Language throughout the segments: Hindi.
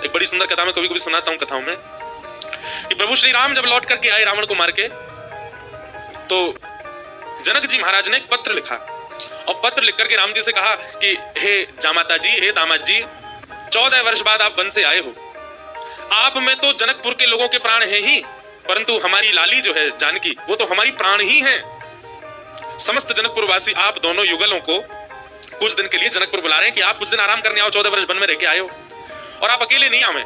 एक बड़ी सुंदर कथा में कभी कभी सुनाता हूं कथाओं में कि प्रभु श्री राम जब लौट करके आए रावण को मार के, तो जनक जी महाराज ने एक पत्र लिखा और पत्र लिख करके राम जी से कहा कि हे जामाता जी, हे दामाद जी, 14 वर्ष बाद आप वन से आए हो। आप में तो जनकपुर के लोगों के प्राण हैं ही, परंतु हमारी लाली जो है जानकी, वो तो हमारी प्राण ही है। समस्त जनकपुर वासी आप दोनों युगलों को कुछ दिन के लिए जनकपुर बुला रहे हैं कि आप कुछ दिन आराम करने आओ, 14 वर्ष वन में रह के आए हो। और आप अकेले नहीं आवे,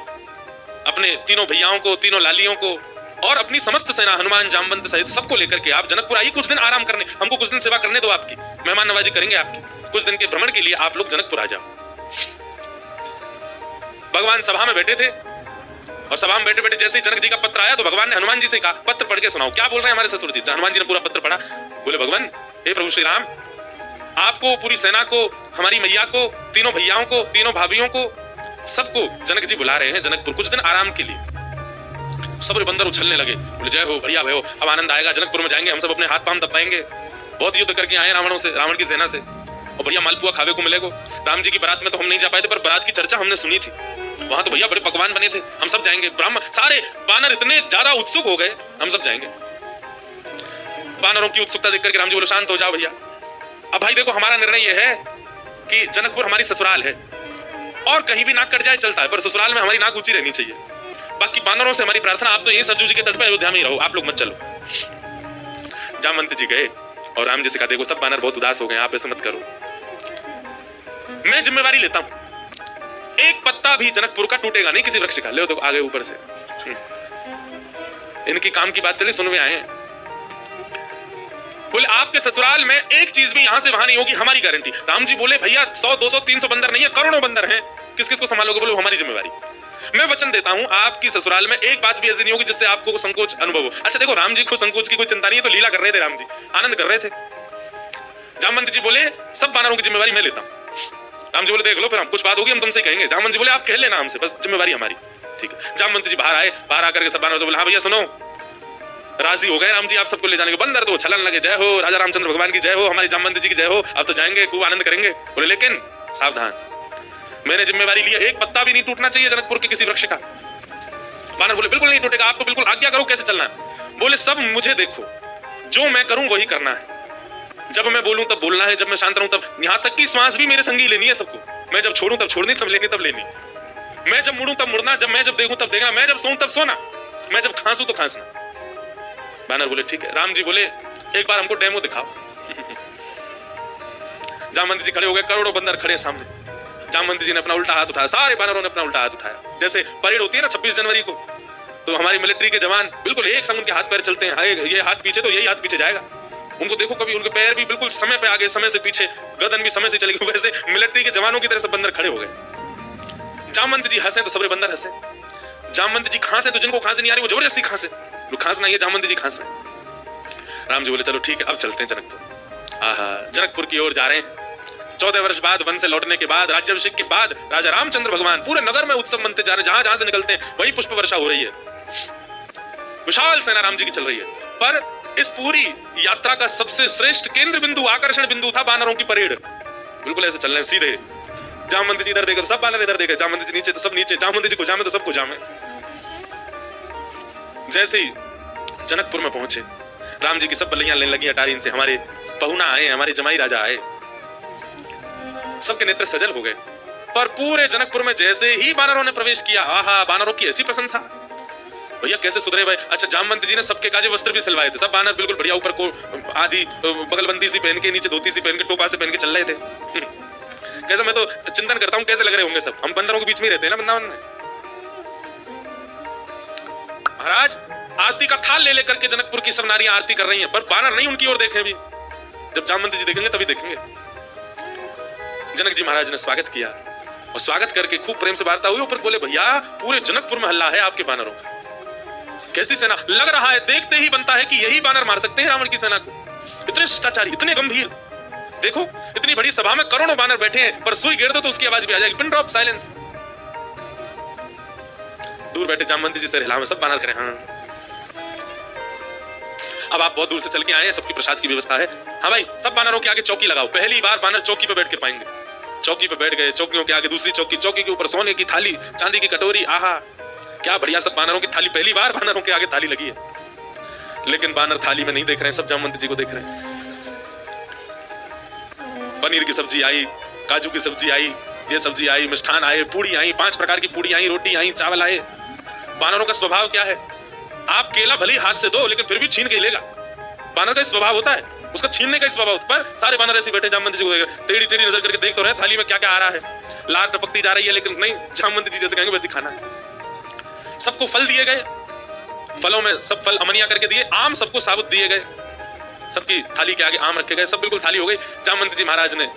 अपने तीनों भैयाओं को, तीनों लालियों को और अपनी समस्त सेना हनुमान जामवंत सहित सबको लेकर के आप जनकपुर आइए कुछ दिन आराम करने, हमको कुछ दिन सेवा करने दो, आपकी मेहमान नवाजी करेंगे आपकी। कुछ दिन के भ्रमण के लिए आप लोग जनकपुर आ जाओ। भगवान सभा में बैठे थे और सभा में बैठे बैठे जैसे ही जनक जी का पत्र आया तो भगवान ने हनुमान जी से कहा, पत्र पढ़ के सुनाओ, क्या बोल रहे हैं हमारे ससुर जी। हनुमान जी ने पूरा पत्र पढ़ा। बोले, भगवान, हे प्रभु श्री राम, आपको, पूरी सेना को, हमारी मैया को, तीनों भैयाओं को, तीनों भाभियों को, सबको जनक जी बुला रहे हैं जनकपुर कुछ दिन आराम के लिए। सब बंदर उछलने लगे। बोले, जय हो, बढ़िया भयो, अब आनंद आएगा, जनकपुर में जाएंगे हम सब, अपने हाथ पांव दबाएंगे, बहुत युद्ध करके आए रावणों से, रावण की सेना से, और बढ़िया मालपुआ खावे को मिलेगा। राम जी की बारात में तो हम नहीं जा पाए थे, पर बारात की चर्चा हमने सुनी थी, वहां तो भैया बड़े पकवान बने थे, हम सब जाएंगे। ब्राह्मण सारे वानर इतने ज्यादा उत्सुक हो गए, हम सब जाएंगे। वानरों की उत्सुकता देख करके राम जी बोले, शांत हो जाओ भैया। अब भाई देखो, हमारा निर्णय यह है कि जनकपुर हमारी ससुराल है और कहीं भी नाक कट जाए चलता है, पर ससुराल में हमारी नाक ऊंची रहनी चाहिए। बाकी बानरों से हमारी प्रार्थना, आप तो यही सरजू जी के तट पे अयोध्या में ही रहो, आप लोग मत चलो। जामवंत जी गए और राम जी से कहा, देखो सब बानर बहुत उदास हो गए, आप ऐसा मत करो, मैं जिम्मेवारी लेता हूं, एक पत्ता भी जनकपुर का टूटेगा नहीं किसी वृक्ष का। ले तो आगे ऊपर से इनकी काम की बात चली, सुन में आए। बोले, आपके ससुराल में एक चीज भी यहां से वहां नहीं होगी, हमारी गारंटी। राम जी बोले, भैया 100 200 300 बंदर नहीं है, करोड़ों बंदर हैं, किस किस को संभालोगे। बोले, हमारी जिम्मेवारी, मैं वचन देता हूं आपकी ससुराल में एक बात भी ऐसी नहीं होगी जिससे आपको संकोच अनुभव हो। अच्छा देखो, राम जी को संकोच की कोई चिंता नहीं है, तो लीला कर रहे थे राम जी, आनंद कर रहे थे। जामवंत जी बोले, सब बानरों की जिम्मेवारी मैं लेता हूं। राम जी बोले, देख लो फिर हम कुछ बात होगी हम तुमसे कहेंगे। जामवंत जी बोले, आप कह लेना हमसे, बस जिम्मेवारी हमारी। ठीक है। जामवंत जी बाहर आए, बाहर आकर के सब बानरों से बोले, हाँ भैया सुनो, राजी हो गए राम जी आप सबको ले जाने के। बंदर तो छलन लगे, जय हो राजा रामचंद्र भगवान की जय हो, हमारी जामवंत जी की जय हो, अब तो जाएंगे खूब आनंद करेंगे। बोले, लेकिन सावधान, मैंने जिम्मेवारी ली है, एक पत्ता भी नहीं टूटना चाहिए जनकपुर के किसी वृक्ष का। बानर बोले, बिल्कुल नहीं टूटेगा, आप तो बिल्कुल आज्ञा करो, कैसे चलना है। बोले, सब मुझे देखो, जो मैं करूं वही करना है, जब मैं बोलूं तब बोलना है, जब मैं शांत रहूं तब, यहां तक कि श्वास भी मेरे संगी लेनी है सबको। मैं जब छोड़ूं तब छोड़नी, तब लेनी तब लेनी, मैं जब मुड़ूं तब मुड़ना, जब मैं जब देखूं तब देखना, मैं जब सोऊं तब सोना, मैं जब खांसूं तो खांसना। बानर बोले, ठीक है। राम जी बोले, एक बार हमको डेमो दिखाओ। जामवंत जी खड़े हो गए, करोड़ों बंदर खड़े सामने। जामवंत जी ने अपना उल्टा हाथ उठाया, सारे बानरों ने अपना उल्टा हाथ उठाया। जैसे परेड होती है ना 26 जनवरी को, तो हमारी मिलिट्री के जवान बिल्कुल एक संग उनके हाथ पैर चलते हैं, ये हाथ पीछे तो यही हाथ पीछे जाएगा। उनको देखो, कभी उनके पैर भी बिल्कुल समय पे आगे, समय से पीछे, गर्दन भी समय से चलेगी। वैसे मिलिट्री के जवानों की तरह से बंदर खड़े हो गए। जामवंत जी हंसे तो सबरे बंदर हंसे, जामवंत जी खांसे तो जिनको खांसी नहीं आ रही वो जबरदस्ती खांसे, जो खांसना ये जामवंत जी खांस रहे। राम जी बोले, चलो ठीक है, अब चलते हैं जनकपुर। आहा, जनकपुर की ओर जा रहे हैं। 14 वर्ष बाद वन से लौटने के बाद, राज्याभिषेक के बाद राजा रामचंद्र भगवान पूरे नगर में उत्सव मनते जा रहे हैं, जहां जहां से निकलते हैं वहीं पुष्प वर्षा हो रही है, विशाल सेना राम जी की चल रही है। पर इस पूरी यात्रा का सबसे श्रेष्ठ केंद्र बिंदु, आकर्षण बिंदु था बानरों की परेड। बिल्कुल ऐसे चल रहे हैं सीधे, जामवंत जी इधर देखे तो सब बानर इधर देखे, जामवंत जी नीचे तो सब नीचे, जामवंत जी को जामे तो सबको जामे। जैसे ही जनकपुर में पहुंचे, राम जी की सब बल्लियां लेने लगी अटारी से, हमारे पहुना आए, हमारे जमाई राजा आए, सबके नेत्र सजल हो गए। पर पूरे जनकपुर में जैसे ही बानरों ने प्रवेश किया, आहा, बानरों की ऐसी प्रशंसा, भैया कैसे सुधरे भाई। अच्छा, जामवंत जी ने सबके काजे वस्त्र भी सिलवाए थे, सब बानर बिल्कुल बढ़िया, ऊपर को आधी बगलबंदी सी पहन के, नीचे धोती सी पहन के, टोपा से पहन के चल रहे थे। कैसे, मैं तो चिंतन करता हूँ कैसे लग रहे होंगे सब, हम बंदरों के बीच में रहते हैं ना वृंदावन में। महाराज आरती का थाल ले लेकर के जनकपुर की सब नारियां आरती कर रही हैं, पर बानर नहीं उनकी ओर देखे भी। जब जामवंत जी देखेंगे तभी देखेंगे। जनक जी महाराज ने स्वागत किया और स्वागत करके खूब प्रेम से वार्ता हुई। ऊपर बोले, भैया पूरे जनकपुर में हल्ला है आपके बानरों का, कैसी सेना, लग रहा है देखते ही बनता है कि यही बानर मार सकते हैं रावण की सेना को। इतने शिष्टाचारी, इतने गंभीर, देखो इतनी बड़ी सभा में करोड़ों बानर बैठे हैं, पर सुई गिर दो तो उसकी आवाज भी आ जाएगी, पिन ड्रॉप साइलेंस। दूर बैठे जामवंत जी से हिलावे, सब बानर करें हाँ। अब आप बहुत दूर से चल के आए हैं, सबकी प्रसाद की व्यवस्था है। हाँ भाई, सब बानरों के आगे चौकी लगाओ, पहली बार बानर चौकी पे बैठ के पाएंगे। चौकी पे बैठ गए, चौकियों के आगे दूसरी चौकी, चौकी के ऊपर सोने की थाली, चांदी की कटोरी, आहा क्या बढ़िया। सब बानरों की थाली, पहली बार बानरों के आगे थाली लगी है। लेकिन बानर थाली में नहीं देख रहे हैं, सब जामवंत जी को देख रहे हैं। पनीर की सब्जी आई, काजू की सब्जी आई, ये सब्जी आई, मिष्ठान आए, पूड़ी आई, 5 प्रकार की पूड़ी आई, रोटी आई, चावल आए। बानरों का स्वभाव क्या है? आप केला भले हाथ से दो लेकिन फिर भी छीन के लेगा। बानर का स्वभाव होता है, उसका छीनने का स्वभाव होता है। पर सारे बानर ऐसे बैठे जामवंत जी को देख, टेढ़ी टेढ़ी नजर करके देख तो रहे थाली में क्या क्या आ रहा है। लार टपकती जा रही है लेकिन नहीं, जामवंत जी जैसे कहेंगे वैसे खाना है। सबको फल दिए गए, फलों में सब फल अमनिया करके दिए, आम सबको साबुत दिए गए, सबकी थाली के आगे आम रखे गए, सब बिल्कुल थाली हो गई। जामवंत जी महाराज ने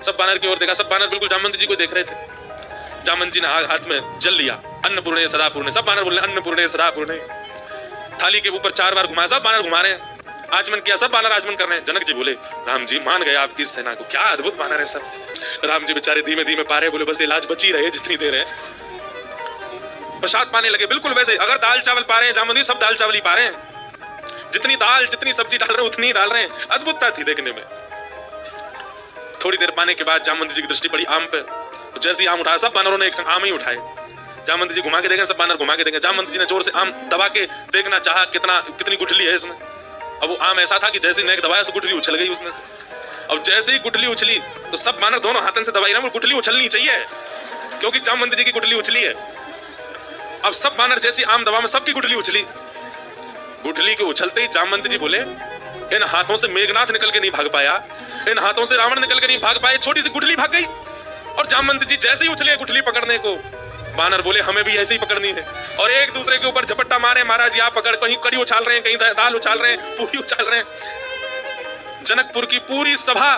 सब बानर की ओर देखा, सब बानर बिल्कुल जामवंत जी को देख रहे थे। जामवंत जी ने हाथ में जल लिया, अन्नपूर्णे सदापूर्णे, सब बानर बोल रहे अन्नपूर्णे सदापूर्णे। थाली के ऊपर 4 बार घुमाया, सब बानर घुमा रहे हैं। आचमन किया, सब बानर आचमन कर रहे हैं। जनक जी बोले राम जी मान गए आपकी सेना को, क्या अद्भुत बानर है सब। राम जी बेचारे धीमे धीमे पा रहे, बोले बस इलाज बची रहे जितनी देर है। प्रसाद पाने लगे बिल्कुल वैसे, अगर दाल चावल पा रहे हैं जामवंत जी, सब दाल चावल ही पा रहे हैं। जितनी दाल जितनी सब्जी डाल रहे हैं उतनी डाल रहे हैं। अद्भुतता थी देखने में। थोड़ी देर पाने के बाद जामवंत जी की दृष्टि पड़ी आम पे, जैसे आम उठाया सब बानरों ने एक संग आम ही उठाए। जामवंत जी घुमा के देखें, सब बानर घुमा के देखें। जामवंत जी ने जोर से आम दबा के देखना चाहा कितनी गुठली है इसमें। अब वो आम ऐसा था कि जैसे नेक दबाया तो गुठली उछल गई उसमें से। अब जैसे ही गुठली उछली तो सब बानर दोनों हाथों से दबाई रहे, वो गुठली उछलनी चाहिए क्योंकि जामवंत जी की गुठली उछली है। अब सब बानर जैसी आम दबा में सबकी गुठली उछली। गुठली के उछलते ही जामवंत जी बोले इन हाथों से मेघनाथ निकल के नहीं भाग पाया, इन हाथों से रावण निकल के नहीं भाग पाए, छोटी सी गुठली भाग गई। और जामवंत जी जैसे ही उछले गुठली पकड़ने को, बानर बोले हमें भी ऐसे ही पकड़नी है। और एक दूसरे के ऊपर झपट्टा मारे, महाराज यहाँ पकड़, कहीं कड़ी उछाल रहे हैं, कहीं दाल उछाल रहे हैं, पूरी उछाल रहे हैं। जनकपुर की पूरी सभा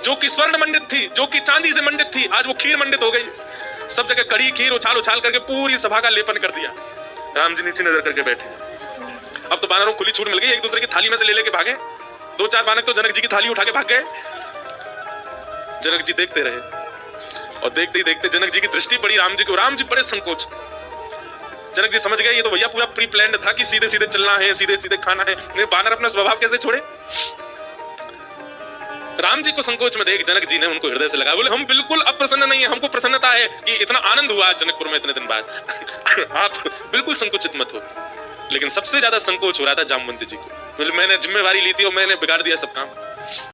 जो कि स्वर्ण मंडित थी, जो कि चांदी से मंडित थी, आज वो खीर मंडित हो गई। सब जगह कड़ी खीर उछाल उछाल करके पूरी सभा का लेपन कर दिया। राम जी नीचे नजर करके बैठे। अब तो बानरों को खुली छूट मिल गई, एक दूसरे की थाली में से ले लेके भागे। 2-4 बानर तो जनक जी की थाली उठा के भाग गए। जनक जी देखते रहे और देखते ही देखते जनक जी की दृष्टि पड़ी राम जी को। राम जी बड़े संकोच। जनक जी समझ गए ये तो भैया पूरा प्री प्लान्ड था कि सीधे सीधे चलना है, सीधे सीधे खाना है। नहीं, बानर अपना स्वभाव कैसे छोड़े। राम जी को संकोच में देख जनक जी ने उनको हृदय से लगा, बोले हम बिल्कुल अप्रसन्न नहीं है, हमको प्रसन्नता है कि इतना आनंद हुआ जनकपुर में इतने दिन बाद। आप बिल्कुल संकुचित मत हो। लेकिन सबसे ज्यादा संकोच हो रहा था जामवंत जी को। मैंने जिम्मेवारी ली थी और मैंने बिगाड़ दिया सब काम।